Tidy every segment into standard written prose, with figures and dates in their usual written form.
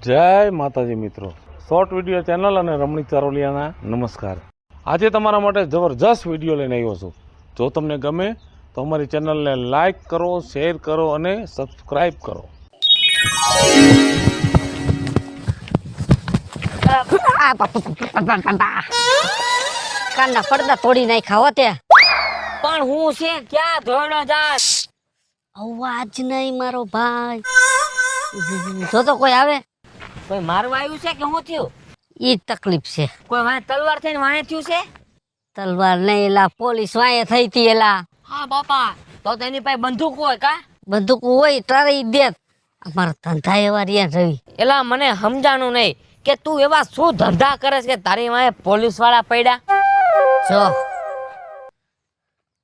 જય માતાજી મિત્રો, શોર્ટ વિડીયો ચેનલ અને રમણીક ચારોલિયાના નમસ્કાર। આજે તમારા માટે જબરજસ્ત વિડીયો લઈને આવ્યો છું। જો તમને ગમે તો અમારી ચેનલને લાઈક કરો, શેર કરો અને સબસ્ક્રાઈબ કરો। કાનના પડદા તોડી નાખ્યા હોતે પણ હું છે ક્યાં ધોડો જાસ? અવાજ નહીં મારો ભાઈ। જો તો કોઈ આવે, કોઈ મારવા આવ્યું છે કે શું થયું? ઈ તકલીફ છે। કોઈ વાંહે તલવાર થઈને વાંહે થયું છે? તલવાર નહીં, એલા પોલીસ વાંહે થઈ હતી એલા। હા બાપા, તો તેની પાસે બંદૂક હોય કા? બંદૂક હોય તારી દેત, અમારા ધંધા એવા રહ્યા રવિ। એલા મને સમજાણું નહીં કે તું એવા શું ધંધા કરે છે કે તારી વાંહે પોલીસ વાળા પડ્યા? જો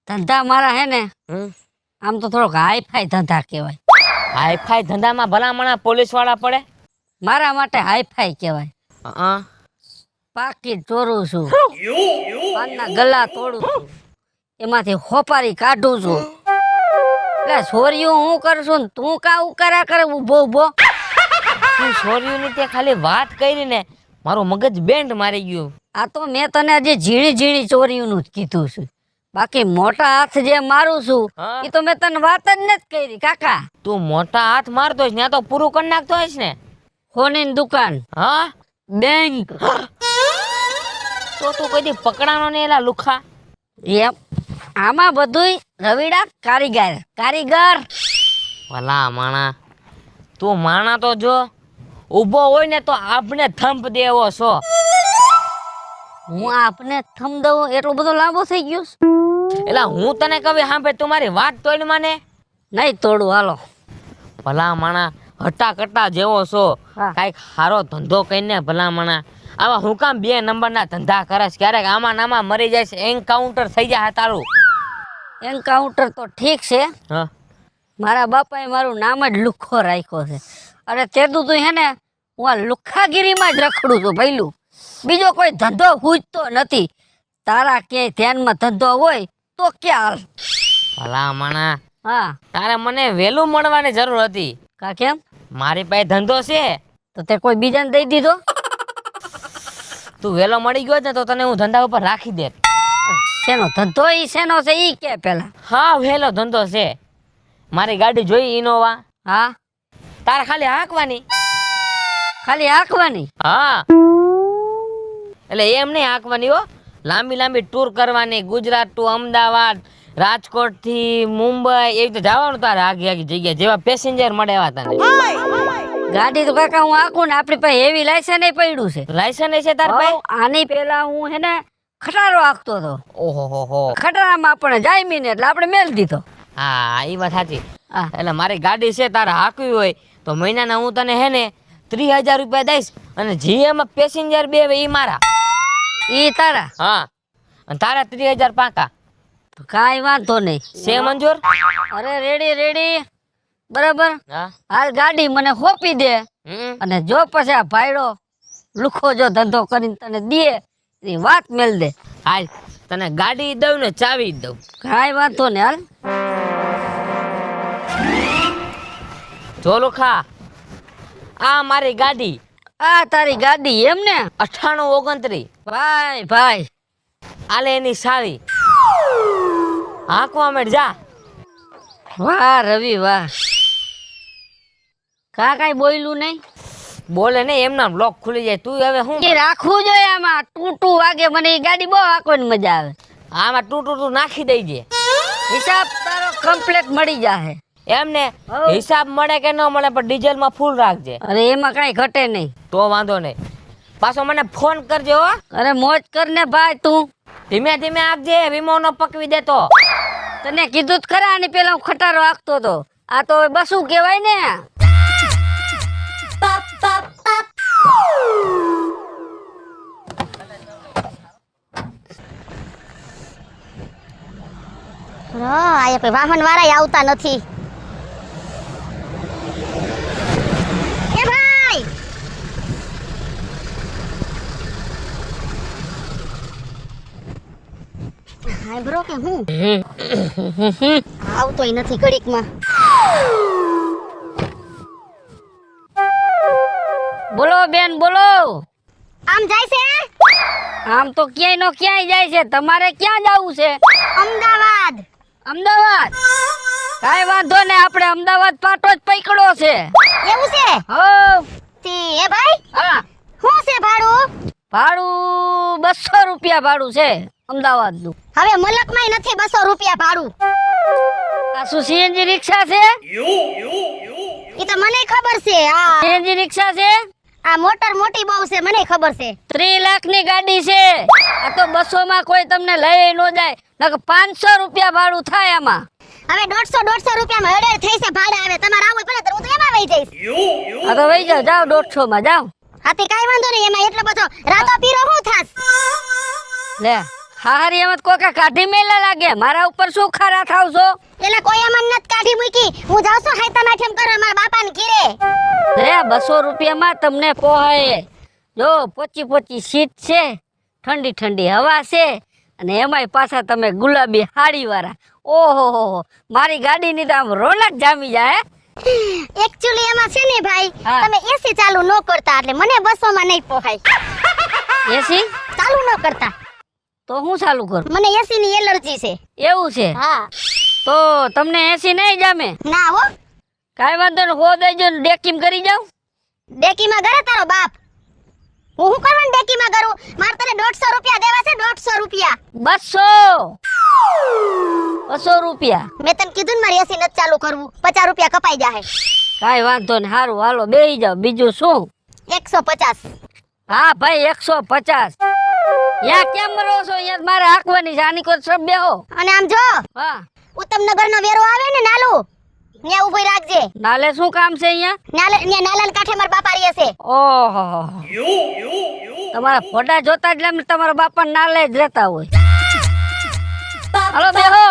ધંધા મારા હે ને આમ તો થોડોક હાઈફાઈ ધંધા કહેવાય। હાઈફાઈ ધંધામાં ભલામણા પોલીસ વાળા પડે? મારા માટે હાઈફાઈ કહેવાય। હા, પાકીટ ચોરું છું, પાનના ગલા તોડું છું, એમાંથી હોપારી કાઢું છું। એટલે છોરીયું હું કરું છું ને તું કા ઉકારા કરે ઉભો ઉભો? તું છોરીઓની તે ખાલી વાત કરી ને મારું મગજ બેન્ડ મારી ગયું। આ તો મેં તને જે ઝીણી ઝીણી ચોરીઓનું જ કીધું છે, બાકી મોટા હાથ જે મારું છું એ તો મેં તને વાત જ નથી કરી કાકા। તું મોટા હાથ મારતો હોય ત્યાં તો પૂરું કરી નાખતો હોઈશ ને? સોની દુકાન, હા, બેંક, તો તું કોઈ દી પકડાનો ને એલા લુખા? એમ આમાં બધુંય રવિડા કારીગર। ભલા માણા, તું માણા તો જો ઊભો હોય ને તો આપણે થંપ દેવો છો। હું આપને થમ દઉં એટલો બધો લાંબો થઈ ગયો છે? એલા હું તને કહું સાંભળે, તું મારી વાત તોડ માને નહીં તોડું, હાલો। ભલા માણા હટા કટા જેવો છો, હા। કાંઈક સારો ધંધો કરીને ભલા માણા આવા હું કામ 2 નંબરના ધંધા કરે છે? ક્યારેક આમાં નામાં મરી જાય છે, એન્કાઉન્ટર થઈ જાય તારું। એન્કાઉન્ટર તો ઠીક છે, હા, મારા બાપાએ મારું નામ જ લુખ્ખો રાખ્યો છે। અરે તેતું તું હે ને હું આ લુખ્ખાગીરીમાં જ રખડું છું ભઈલું, બીજો કોઈ ધંધો પૂછતો નથી। તારા ક્યાંય ધ્યાનમાં ધંધો હોય તો ક્યાં હાલ। ભલા માણા હા, તારે મને વહેલું મળવાની જરૂર હતી। કા કેમ? મારી પાસે ધંધો છે, તો તે કોઈ બીજાને દઈ દીધો? તું વહેલો મળી ગયો ને તો તને હું ધંધા ઉપર રાખી દે। શેનો ધંધો ઈ શેનો છે ઈ કે પેલા? હા, વહેલો ધંધો છે। મારી ગાડી જોઈ ઇનોવા? હા, તારે ખાલી હાંકવાની। ખાલી હાંકવાની? હા, એટલે એમ નહીં હાંકવાની હો, લાંબી લાંબી ટૂર કરવાની, ગુજરાત ટુ અમદાવાદ, રાજકોટ થી મુંબઈ, એવી રીતે જવાનું તારે આગી આગી જગ્યા, જેવા પેસેન્જર મળે એવા તને। ગાડી તો કાકા હું હાંકું ને, આપણી પાસે હેવી લાયસન્સ પડ્યું છે। લાયસન્સ છે તાર પાસે? આની પેલા હું હે ને ખટારો હાંકતો હતો। ઓહો હો હો, ખટારામાં આપણે જામી ને એટલે આપણે મેલ દીધો। હા એ વાત સાચી। હા, એટલે મારી ગાડી છે, તારે હાંકવી હોય તો મહિનાના હું તને હે ને 30,000 રૂપિયા દઈશ, અને જે એમાં પેસેન્જર બે એ મારા। ઈ તારા? હા, અને તારા 30,000 પાકા તો કાંઈ વાંધો નહીં, છે મંજૂર? અરે રેડી બરાબર। હા, હાલ ગાડી મને હોપી દે, અને જો પછી આ ભાઈડો લુખો જો ધંધો કરીને તને દે એ વાત મેલ દે। હાલ તને ગાડી દઉં ને ચાવી દઉં। કાંઈ વાંધો નહીં, હાલ। જો લુખા, આ મારી ગાડી, આ તારી ગાડી એમ ને? 9829, ભાઈ આલે એની સાવી, હાંકવા માંડ જા। વાહ રવિ વાહ, કાંઈ બોલ્યું નહીં? બોલે ને એમના બ્લોક ખુલી જાય। તું હવે હું એ રાખવું જોઈએ આમાં, ટૂટું વાગે, મને એ ગાડી બહુ હાંકવાની મજા આવે। આમાં તું નાખી દેજે, હિસાબ તારો કમ્પ્લીટ મળી જાહે। એમને હિસાબ મળે કે ન મળે પણ ડીઝલ માં ફૂલ રાખજે। અરે એમાં કાંઈ ઘટે નહીં। તો વાંધો નહીં, પાછો મને ફોન કરજે હો। અરે મોજ કર ને ભાઈ, તું ધીમે ધીમે આપજે, વીમો ન પકવી દેતો। તને કીધું જ ખરા, આની પેલા હું ખટારો હાંકતો હતો, આ તો હવે બસું કહેવાય ને। આયા કોઈ વાહન વાળા આવતા નથી। એ ભાઈ, હાય બ્રો કે હું આવતોય નથી ઘડીકમાં। બેન બોલો. આમ જાય છે આમ તો ક્યાંય નો ક્યાંય જાય છે. તમારે ક્યાં જવું છે? અમદાવાદ. અમદાવાદ. કાંઈ વાંધો ને, આપણે અમદાવાદ પાટો જ પકડો છે. એવું છે? હો. એ ભાઈ હા, શું છે ભાડું? ભાડું 200 રૂપિયા ભાડું છે અમદાવાદનું. હવે મલકમાંય નથી 200 રૂપિયા ભાડું. આ શું સીએનજી રિક્ષા છે? એ તો મને ખબર છે. આ સીએનજી રિક્ષા છે? આ મોટર મોટી બહુ છે, મને ખબર છે. 3 લાખની ગાડી છે. આ તો 200 માં કોઈ તમને લઈ ન જાય. નકર 500 રૂપિયા ભાડું થાય આમાં. હવે 150 રૂપિયામાં હડેડ થઈ છે ભાડે. આવે તમારે આવું પડે તો હું તો એમાં વહી જઈશ. આ તો વહી જાઓ, જાઓ 150 માં જાઓ. હાથી કાઈ વાંધો નહીં, એમાં એટલો બધો રાતો પીરો હું થાસ. લે હારી એમ કોકા કાઢી મેલા લાગે. મારા ઉપર શું ખારા થાવ છો? એટલે કોઈ અમન નત કાઢી મૂકી. હું જાઉં છું હાઈતા માઠેમ કરવા મારા બાપાને ઘીરે. લે 200 રૂપિયામાં તમને પોહાય. જો પોચી પોચી સીટ છે, ઠંડી ઠંડી હવા છે, અને એમાંય પાછા તમે ગુલાબી હાડી વાળા. ઓહો, મારી ગાડીની તો આમ રોનક જામી જાય. એકચ્યુઅલી એમાં છે ને ભાઈ, હા. તમે એસી ચાલુ ન કરતા એટલે મને 200 માં નહીં પોહાય. એસી ચાલુ ન કરતા. તો હું ચાલુ કરું? મને એસી ની એલર્જી છે. એવું છે? હા. તો તમને એસી નહીં જામે? ના હો. કાંઈ વાંધો ને, હો દેજો ને ડેકીમ કરી જાવ. ડેકીમાં ઘરે તારો બાપ. હું શું કરવાનું ડેકીમાં કરું? મારે તને 150 રૂપિયા દેવા છે. 150 રૂપિયા. 200 રૂપિયા. મેં તને કીધું ને મારી એસી નથી ચાલુ કરવું. 50 રૂપિયા કપાઈ જાહે. કાંઈ વાંધો ને, હારું હાલો બેહી જાવ. બીજું શું? 150. હા ભાઈ 150. યા કેમ રહો છો? અહીંયા મારે હાંકવાની છે. આની કોઈ સબ બેહો. અને આમ જો, હા, ઉત્તમનગર નો વેરો આવે ને નાલું, ત્યાં ઊભી રાખજે. નાલે શું કામ છે અહીંયા? નાલાન કાંઠે મારા બાપા રહે છે. ઓહો, તમારા ફોટા જોતા જ એમ તમારા બાપા નાલે જ રહેતા હોય. હાલો બેહો.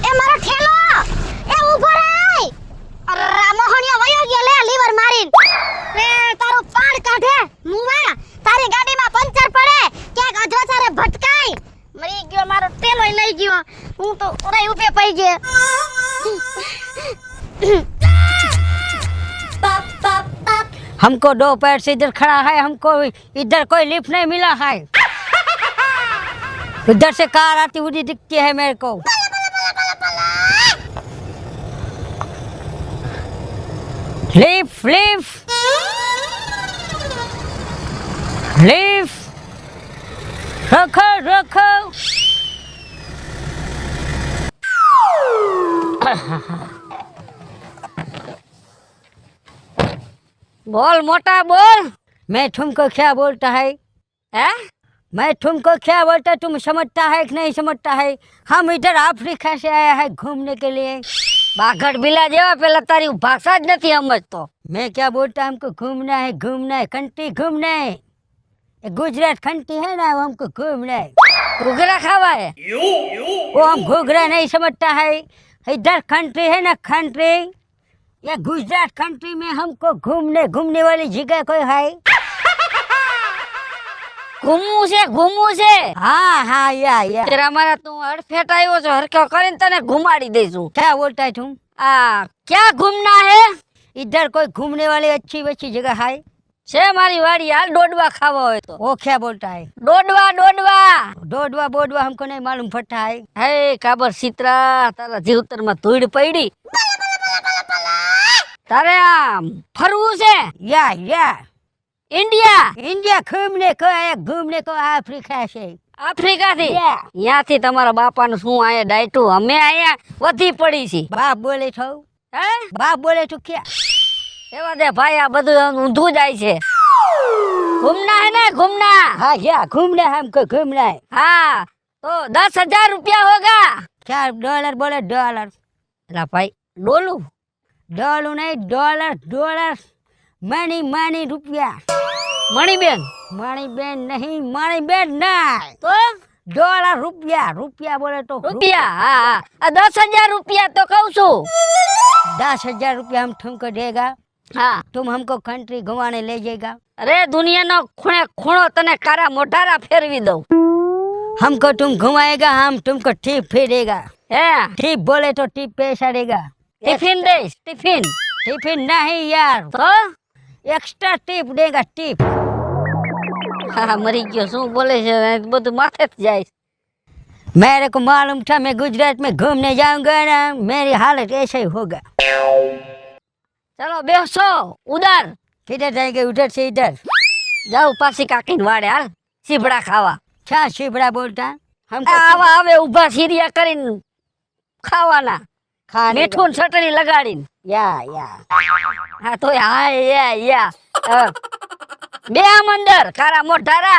એ મારો ઠેલો, એ ઊભો રહી. અરે મોહણિયો વયો ગયો લે લીવર મારીન. લે તારું પાડ કાઢે મુવા. તારી ગાડીમાં પંચર પડે, ક્યાંક અધોચારે ભટકાય. મરી ગયો મારો ઠેલો લઈ ગયો. હું તો ઓરાઈ ઉભે પઈ ગયો. हमको 2 पैर से इधर खड़ा है, हमको इधर कोई लिफ्ट नहीं मिला है. इधर से कार आती हुई दिखती है मेरे को. Lift lift lift. रखो रखो. बोल मोटा बोल. मैं तुमको क्या बोलता है? मैं तुमको क्या बोलता, तुम समझता है कि नहीं समझता है? हम इधर अफ्रीका से आया है घूमने के लिए. बाघड़ बिला जेवा पेला तारी भाषा ज नहीं समझतो. मैं क्या बोलता, हमको घूमना है कंट्री घूमना है. ये गुजरात कंट्री है ना, वो हमको घूमना है. घूघरा खावा है वो, हम घूघरा नहीं समझता है. इधर कंट्री है ना कंट्री, ये गुजरात कंट्री में हमको घूमने वाली जगह कोई है? घूमू से. हाँ या तेरा मारा तू हड़फेट आयो छो, हरका करीने तने घुमाड़ी देसू. क्या बोलता है तुम? क्या घूमना है? इधर कोई घूमने वाली अच्छी अच्छी जगह है? छे मारी वाड़ी यार, डोडवा खावा हो तो. वो क्या बोलता है? डोडवा बोडवा हमको नहीं मालूम पड़ता है. हे काबर सीतरा, तारा जीवतर में धूड़ पड़ी. तारे आम फरवू से? या इंडिया घूमने को अफ्रीका से. अफ्रीका थी? यहाँ थी तमारा बापा नु શું આયા ડાયટુ, અમે આયા વધી પડી છી. બાપ બોલે છો? હે બાપ બોલે છો क्या? એવા દે ભાઈ, આ બધું ઊંધું જાય છે. घूमना है ना, घूमना. हाँ क्या घूमना है, हमको घूमना है. हाँ तो 10,000 रुपया होगा. क्या डॉलर बोले? डॉलर. अला भाई डोलू नहीं, डॉलर. मनी रुपया. મણીબેન નહીં, મણીબેન ના તો $1 રૂપિયા બોલે તો રૂપિયા. હા, આ 10,000 રૂપિયા તો કહું છું. 10,000 रुपया हम तुमको देगा. हाँ, तुम हमको कंट्री घुमाने ले जाएगा. अरे दुनियाનો ખૂણે ખૂણો તને કારા મોઢારા ફેરવી દઉં. हमको तुम घुमाएगा, हम तुमको टिप फेरेगा. है टिप बोले तो टिप पैसा देगा. टिफिन दे, टिफिन नहीं यार, तो एक्स्ट्रा टिप देगा. टिप. हाँ, मरी गयो. શું બોલે છે બધું માથે જ જાય. मेरे को मालूम था मैं गुजरात में घूमने जाऊंगा ना, मेरी हालत ऐसे ही होगा. चलो बेसो उधर. किधर जाएंगे? उधर से इधर जाओ. पासी काकी वाड़े हाल सीबड़ा खावा. क्या सीबड़ा बोलता? हम आवा आवे उभा सीरिया કરીને ખાવાના. મીઠું ચટણી લગાડીને. યા હા તો યા બે આમ અંદર કારા મોઢારા.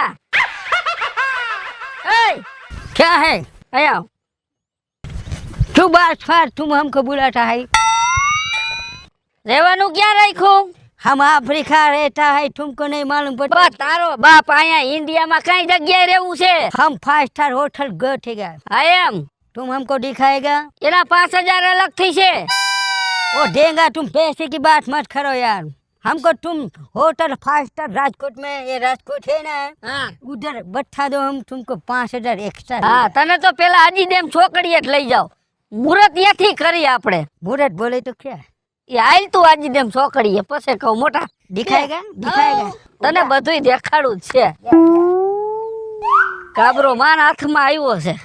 ए क्या है? आया तू बात फार. तुम हमको बुलाता है. રહેવાનું ક્યાં રાખ્યું? हम अफ्रीका रहता है, तुमको नहीं मालूम पड़ता? તારો બાપ અહીંયા ઇન્ડિયામાં કઈ જગ્યાએ રહેવું છે? हम 5 स्टार होटल गए थे. I am. तुम हमको दिखाएगा? એના 5,000 अलग थी છે. वो देगा. तुम पैसे की बात मत करो यार. हमको तुम होटल 5 स्टार राजकोट में, ये राजकोट है ना, हाँ, उधर बैठा दो. हम तुमको 5,000 एक्स्ट्रा. हाँ, तने तो पेला आजी डेम छोकड़िए જ લઈ જાઓ. મુહૂર્ત ત્યાંથી કરી આપણે. મુહૂર્ત બોલે તો क्या? ये आइल तू आजी डेम छोकड़िए પછી કહું મોટા. દિખાएगा? તને બધુંય દેખાડું જ છે. કાબરો માન હાથમાં આવ્યો છે.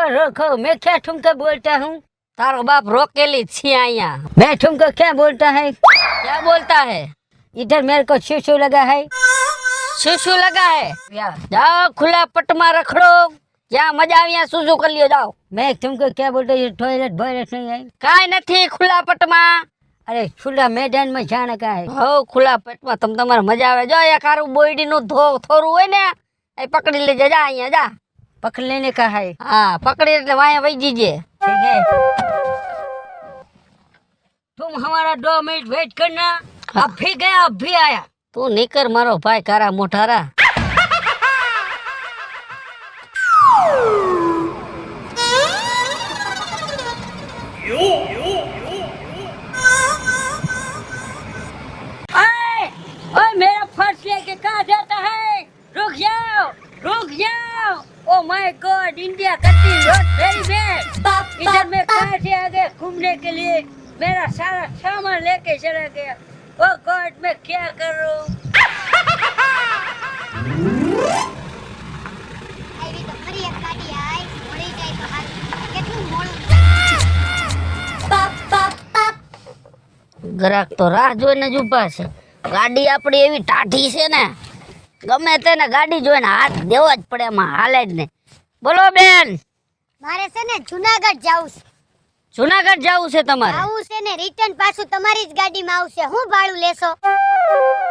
रखो मैं क्या तुमको बोलता हूँ? तारो बाप रोकेली छी आया. मैं तुमको क्या बोलता है? क्या बोलता है? इधर मेरे को शिशु लगा है. शिशु लगा है? जाओ खुला पट में रखड़ो. જ્યાં મજા આવે ત્યાં સુસુ કરી લ્યો. જાઓ. मैं तुमको क्या बोलता हूँ? टॉयलेट बॉयलेट नहीं है? કાઈ નથી ખુલ્લા પટમાં. અરે ખુલ્લા મેદાન માં જાણે કા હે? હો ખુલ્લા પટમાં તમ તમારે મજા આવે. જો એક આરું બોયડી નું થોરું હોય ને એ પકડી લેજે. જા અહીંયા જા. पकड़ लेने का है? हाँ, पकड़े એટલે વાયા વઈ જીજે. ठीक है, तुम हमारा 2 मिनट वेट करना. अब भी गया, अब भी आया. તું નીકર મારો ભાઈ કારા મોઢારા. ओए मेरा फर्श लेके कहाँ जाता है? रुक जाओ. ओ माय गॉड, इंडिया कटी रोड वेरी बैड. इधर मैं कहाँ से आ गया घूमने के लिए? मेरा सारा सामान लेके चला गया. ओ गॉड, मैं क्या करूं? આવી તો ફરી એક ગાડી આઈ મળી જાય તો હાલ. કેટલું મોડું. ગ્રાહક તો રાહ જોઈને જ ઊભા છે. ગાડી આપણી એવી ટાઢી છે ને, ગમે તેને ગાડી જોઈને હાથ દેવો જ પડે, એમાં હાલે જ નહીં. બોલો બેન. મારે છે ને જુનાગઢ જાવું છે. જુનાગઢ જવું છે તમારે? આવું છે ને રિટર્ન પાછું તમારી જ ગાડીમાં આવશે. હું ભાડું લેશો?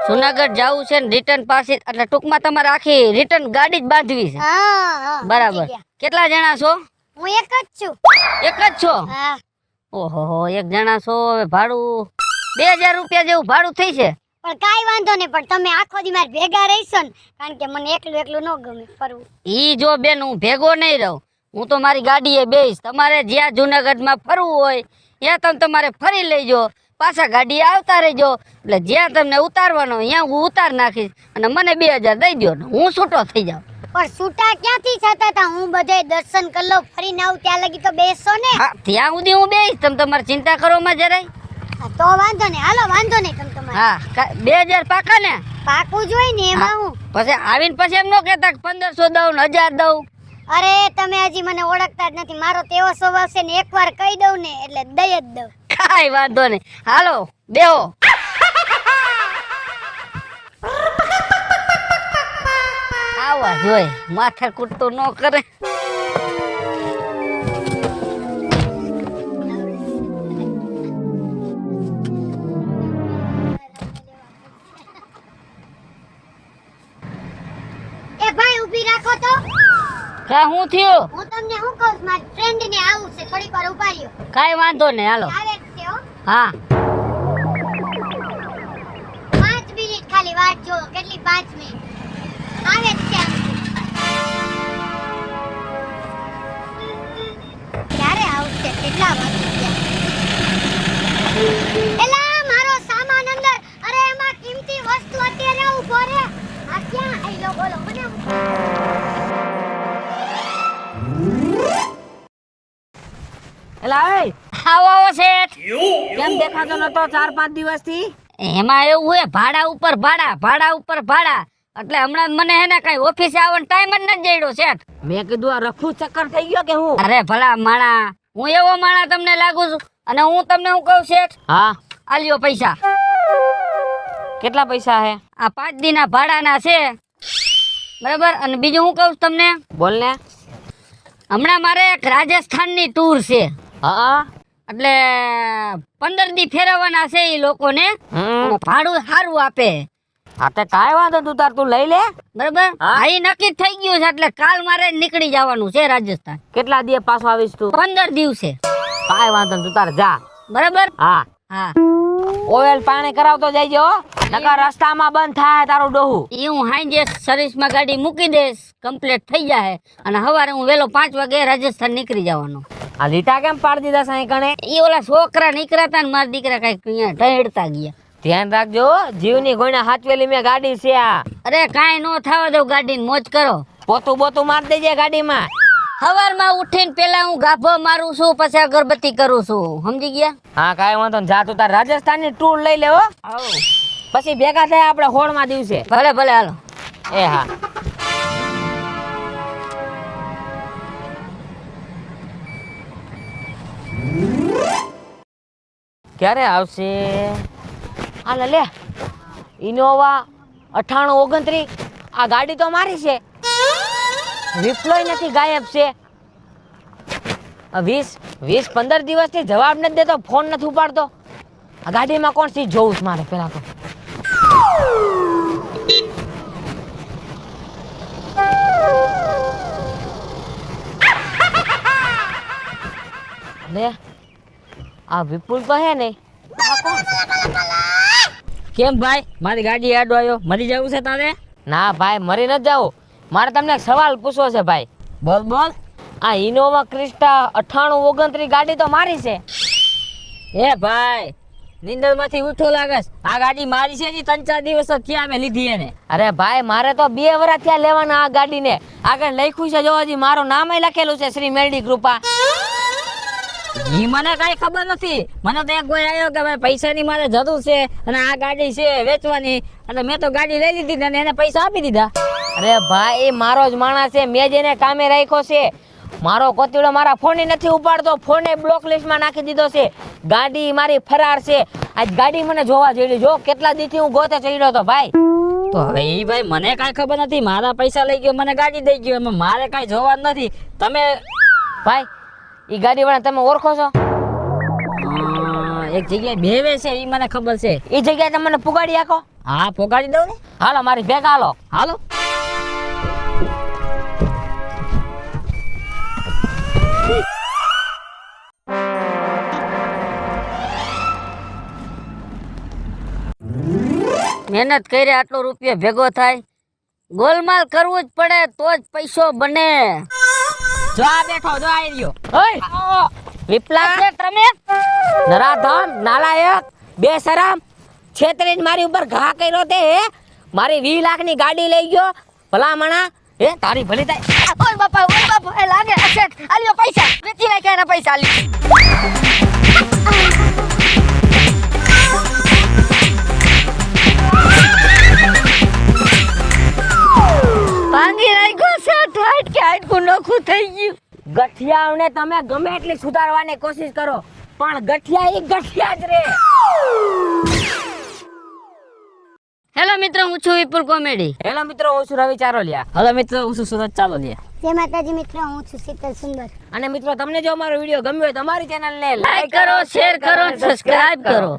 જુનાગઢ જવું છે ને રિટર્ન પાસે, એટલે ટૂંકમાં તમારે આખી રિટર્ન ગાડી જ બાંધવી છે? હા, બરાબર. કેટલા જણા છો? હું એક જ છું. એક જ છો? હા. ઓહો, એક જણા છો. હવે ભાડું 2,000 રૂપિયા જેવું ભાડું થઈ છે. પણ કાઈ વાંધો નહીં, પણ તમે આખો દી મારે ભેગા રહીશો ને, કારણ કે મને એકલું ન ગમે ફરવું. ઈ જો બેન, હું ભેગો નહીં રહું. હું તો મારી ગાડીએ બેસ. તમારે જ્યાં જુનાગઢમાં ફરવું હોય ત્યાં તમે તમારે ફરી લેજો. પાછા ગાડીએ આવતા રહેજો. એટલે જ્યાં તમને ઉતારવાનો ત્યાં હું ઉતાર નાખીશ અને મને 2,000 દઈ દો ને હું છૂટો થઈ જાઉં. પણ છૂટા ક્યાંથી થતા હતા? હું બધે દર્શન કરી લઉં, ફરીને આવું ત્યાં લગી તો બેસો ને. હા, ત્યાં સુધી હું બેસ. તમે તમારે ચિંતા કરો માં જરાય. હા, તો વાંધો નહીં. હાલો, વાંધો નહીં. તમે તમારે હા, 2,000 પાકા ને? પાકું જોઈ ને એમાં હું. પછી આવીને પછી એમ ન કહેતા કે 1,500 દઉં ને 1,000 દઉં. અરે તમે હજી મને ઓળખતા જ નથી. મારો તેવો સ્વભાવ છે ને, એકવાર કહી દઉં ને એટલે દઈ જ દઉં. કાઈ વાંધો નહીં. હાલો બેહો. આવા જોઈ માથા કૂટતો ન કરે. ઊભી રાખો તો. કા હું થયું હું તમને શું કહું છું, મારી ફ્રેન્ડ ને આવું છે, થોડીક વાર ઉભા રહ્યો. કાઈ વાંધો નહીં હાલો આવે જ છે હો. હા 5 મિનિટ ખાલી વાટ જો. કેટલી 5 મિનિટ? આવે જ છે. ક્યારે આવશે? કેટલા વાગી ગયા? એલા મારો સામાન અંદર. અરે એમાં કિંમતી વસ્તુ અત્યારે ઉભો રે. આ ક્યાં આઈલો બોલો મને. એલા એ આવો આવો શેઠ કેમ દેખાતો નતો 4-5 દિવસથી? એમાં એવું હોય ભાડા ઉપર ભાડા એટલે હમણાં મને હે ને કઈ ઓફિસે આવવાનો ટાઈમ જ નથી જડ્યો શેઠ. મેં કીધું આ રખું ચક્કર થઈ ગયો કે હું? અરે ભલા માણા, હું એવો માણા તમને લાગુ છું? અને હું તમને હું કહું શેઠ, હા આલ્યો પૈસા. કેટલા પૈસા હે? આ 5 દીના ભાડાના છે બરાબર. અને બીજું હું કહું છું તમને, બોલ ને. હમણાં મારે એક રાજસ્થાનની ટૂર છે હા એટલે 15 દી ફેરવવાના છે એ લોકોને. અને ભાડું સારું આપે હા તે કાંઈ વાંધો તું તાર તું લઈ લે. બરાબર. હા. હા ઈ નક્કી જ થઈ ગયું છે એટલે કાલ મારે નીકળી જવાનું છે રાજસ્થાન. કેટલા દિવસ પાછો આવીશ તું? 15 દિવસે કાંઈ વાંધો નહીં, તું તાર જા. બરાબર. હા હા ઓઇલ પાણી કરાવતો જઈજો હો. નકર રસ્તામાં બંધ થાય તારું ડોહું. ઈ હું હાંજે સર્વિસમાં ગાડી મૂકી દઈશ, કમ્પ્લીટ થઈ જાય અને સવારે હું વેલો 5 વાગે રાજસ્થાન નીકળી જવાનો. આ લીટા કેમ પાડી દીધા સાંઈ કણે? ઈ ઓલા છોકરા નીકળ્યા ને મારા દીકરા કઈક અહીંયા ઢળતા ગયા. ધ્યાન રાખજો હો, જીવની ગોણા હાચવેલી મેં ગાડી છે આ. અરે કાંઈ નો થવા દઉં, ગાડીને મોજ કરો. પોતું બોતું માર દેજે ગાડીમાં. સવારમાં ઉઠીને પેલા હું ગાભો મારું છું, પછી અગરબત્તી કરું છું, સમજી ગયા? હા કાંઈ વાંધો નહીં, જા તું તાર રાજસ્થાનની ટૂર લઈ લે હો. પછી ભેગા થાય આપણે હોળમાં દિવસે. ભલે ભલે હાલો. એ હા ક્યારે આવશે? હાલ લે ઇનોવા 9829. આ ગાડી તો મારી છે, વિપ્લોય નથી, ગાયબ છે. 20-15 દિવસથી જવાબ નથી દેતો, ફોન નથી ઉપાડતો. આ ગાડીમાં કોણ સીટ જોવું છે મારે પેલા તો. લે આ વિપુલ તો હે ને. કેમ ભાઈ, મારી ગાડી આડો આવ્યો, મરી જવું છે તારે? ના ભાઈ મરી ન જાવ. મારે તમને એક સવાલ પૂછવો છે ભાઈ. બોલ બોલ. આ ઇનોવા ક્રિસ્ટા 9829 ગાડી તો મારી છે. એ ભાઈ નીંદર માંથી ઉઠો લાગે છે. આ ગાડી મારી છે ને 3-4 દિવસ જ થયા મેં લીધી એને. અરે ભાઈ મારે તો 2 વર્ષ થયા લેવાના આ ગાડીને. આગળ લખ્યું છે જો, હજી મારું નામ લખેલું છે, શ્રી મેલડી કૃપા. ઈ મને કઈ ખબર નથી. મને તો એક કોઈ આવ્યો કે ભાઈ પૈસાની મારે જરૂર છે અને આ ગાડી છે વેચવાની, એટલે મેં તો ગાડી લઈ લીધી અને એને પૈસા આપી દીધા. અરે ભાઈ એ મારો જ માણસ છે, મેં જેને કામે રાખ્યો છે. મારો કોતીડો મારા ફોને નથી ઉપાડતો, ફોને બ્લોક લિસ્ટમાં નાખી દીધો છે. ગાડી મારી ફરાર છે. આજ ગાડી મને જોવા જઈ, જો કેટલા દીથી હું ગોતે ચડ્યો હતો ભાઈ. તો હવે ઈ ભાઈ મને કઈ ખબર નથી. મારા પૈસા લઈ ગયો, મને ગાડી દઈ ગયો, એમાં મારે કઈ જોવા જ નથી. તમે ભાઈ ઈ ગાડી વાળા તમે ઓળખો છો? એક જગ્યાએ બેવે છે ઈ મને ખબર છે. એ જગ્યાએ તમે મને પુગાડી આખો. હા પોગાડી દઉં ને. હાલો મારી ભેગા હાલો. હાલો. મહેનત કરી આટલો રૂપિયો ભેગો થાય, ગોલમાલ કરવું જ પડે તો જ પૈસો બને. જો આ બેઠો, જો આવી રહ્યો. ઓય વિપલા છે તમે નરાધમ નાલાયક બેશરમ છેતરીને મારી ઉપર ઘા કર્યો તે હે. મારી 20 લાખની ગાડી લઈ ગયો ભલામણા. હે તારી ભલી થાય. ઓય બાપા એ લાગે છે. આલ્યો પૈસા, વેચી નાખ્યા એના પૈસા આલ્યો. ભાંગી નાખ્યો છે. ઠાઠ કે આટકું નોખું થઈ ગયું. ગઠિયાઓને તમે ગમે એટલી સુધારવાની કોશિશ કરો, પણ ગઠિયા એ ગઠિયા જ રે. હેલો મિત્રો, હું છું વિપુલ કોમેડી. હેલો મિત્રો, હું છું રવિ ચારોલિયા. હેલો મિત્રો, હું છું સુરત ચાલોલિયા. જય માતાજી મિત્રો, હું છું શીતલ સુંદર. અને મિત્રો તમને જો અમારો વિડીયો ગમ્યો હોય તો અમારી ચેનલને લાઈક કરો, શેર કરો, સબસ્ક્રાઇબ કરો.